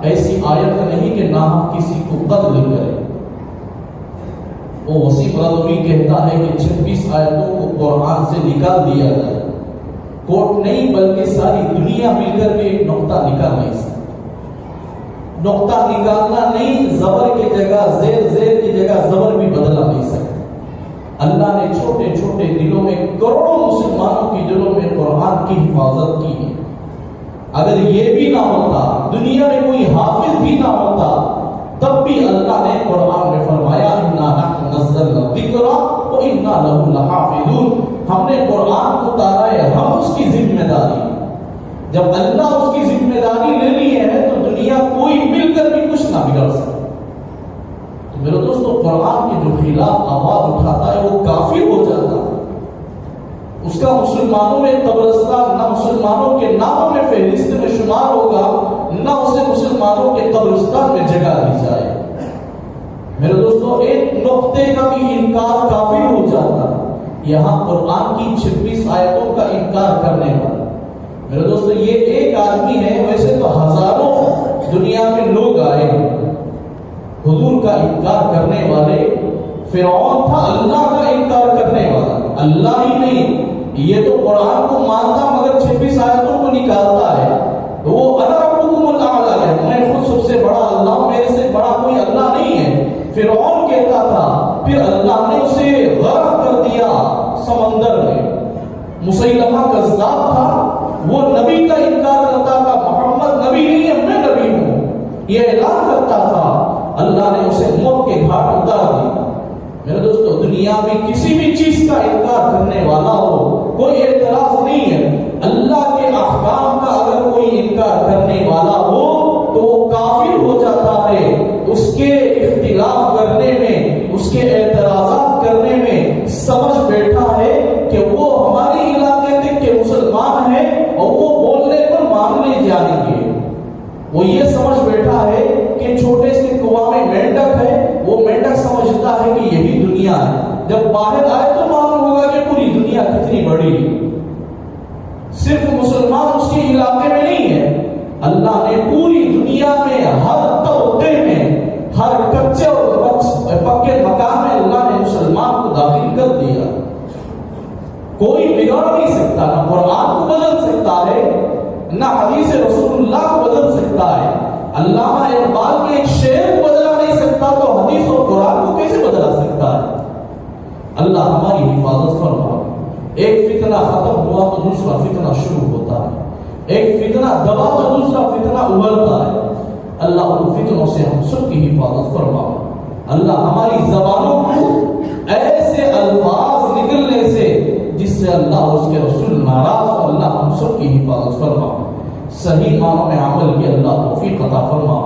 ایسی آیت نہیں کہ نہ ہم کسی کو قتل کریں۔ وہ وسیم رضوی کہتا ہے کہ 26 آیتوں کو قرآن سے نکال دیا جائے، کوٹ نہیں بلکہ ساری دنیا مل کر بھی ایک نقطہ نکال نہیں سکتی۔ نقطہ نکالنا نہیں، زبر کی جگہ زیر، زیر کی جگہ زبر بھی بدلا نہیں سکتا۔ اللہ نے چھوٹے چھوٹے دلوں میں، کروڑوں مسلمانوں کی دلوں میں قرآن کی حفاظت کی ہے۔ اگر یہ بھی نہ ہوتا، دنیا میں کوئی حافظ بھی نہ ہوتا، تب بھی اللہ نے قرآن میں فرمایا اِنَّا نَحْنُ نَزَّلْنَا الذِّكْرَ وَإِنَّا لَهُ لَحَافِظُونَ۔ ہم نے قرآن کو اتارا ہے، ہم اس کی ذمہ داری۔ جب اللہ اس کی ذمہ داری لے لی ہے تو دنیا کوئی مل کر بھی کچھ نہ بگڑ سکتا۔ تو میرے دوستو، قرآن کے جو خلاف آواز اٹھاتا ہے وہ کافر ہو جاتا ہے، اس کا مسلمانوں میں قبرستان نہ مسلمانوں کے ناموں میں فہرست میں شمار ہوگا، نہ اسے مسلمانوں کے قبرستان میں جگہ دی جائے۔ میرے دوستو، ایک نقطے کا بھی انکار کافر ہو جاتا ہے، یہاں قرآن کی 26 آیتوں کا انکار کرنے والا۔ میرے دوستو، یہ ایک آدمی ہے، ویسے تو ہزاروں دنیا میں لوگ آئے۔ حضور کا انکار کرنے والے فرعون تھا، اللہ کا انکار کرنے والا، اللہ ہی نہیں، یہ تو قرآن کو مانتا مگر 26 آیتوں کو نکالتا ہے۔ تو وہ انا ربکم الاعلی ہے، میں خود سب سے بڑا اللہ ہوں، میرے سے بڑا کوئی اللہ نہیں ہے، فرعون کہتا تھا۔ پھر اللہ نے اسے غرق کر دیا سمندر میں۔ مسیلمہ کذاب تھا، وہ نبی کا انکار کرتا تھا، محمد نبی نہیں ہے، میں نبی ہوں، یہ اعلان کرتا تھا۔ اللہ نے اسے موت کے گھاٹ اتار دیا۔ میرے دوستو، دنیا میں کسی بھی چیز کا انکار کرنے والا ہو، کوئی اعتراض نہیں ہے، اللہ کے احکام کا اگر کوئی انکار کرنے والا ہو تو وہ کافر ہو جاتا ہے۔ اس کے اختلاف کرنے میں، اس کے اعتراضات کرنے میں سمجھ بیٹھا ہے کہ وہ ہمارے علاقے تک کے مسلمان ہیں اور وہ بولنے پر ماننے جائیں گے۔ وہ یہ سمجھ بیٹھا ہے کہ چھوٹے سے کنواں میں مینڈک ہے، وہ مینڈک سمجھتا ہے کہ یہی دنیا ہے، جب باہر آئے تو معلوم ہوگا کہ پوری دنیا کتنی بڑی ہے۔ صرف مسلمان اس کے علاقے میں نہیں ہے، اللہ نے پوری دنیا میں ہر طبقے میں، ہر کچے اور پکے مکان میں اللہ نے مسلمان کو داخل کر دیا۔ کوئی بگاڑ نہیں سکتا، نہ قرآن کو بدل سکتا ہے، نہ حدیث رسول اللہ کو بدل سکتا ہے۔ علامہ اقبال کے ایک شعر کو بدلا نہیں سکتا تو حدیث اور قرآن کو کیسے بدلا سکتا ہے؟ اللہ ہماری حفاظت فرما۔ ایک فتنہ ختم ہوا تو دوسرا فتنہ شروع ہوتا ہے، ایک فتنہ دبا تو دوسرا فتنہ ابھرتا ہے۔ اللہ ان فتنوں سے ہم سب کی حفاظت فرما۔ اللہ ہماری زبانوں کو ایسے الفاظ نکلنے سے جس سے اللہ اور اس کے رسول ناراض ہو، اللہ ہم سب کی حفاظت فرما۔ صحیح معنوں میں عمل کی اللہ توفیق عطا فرما۔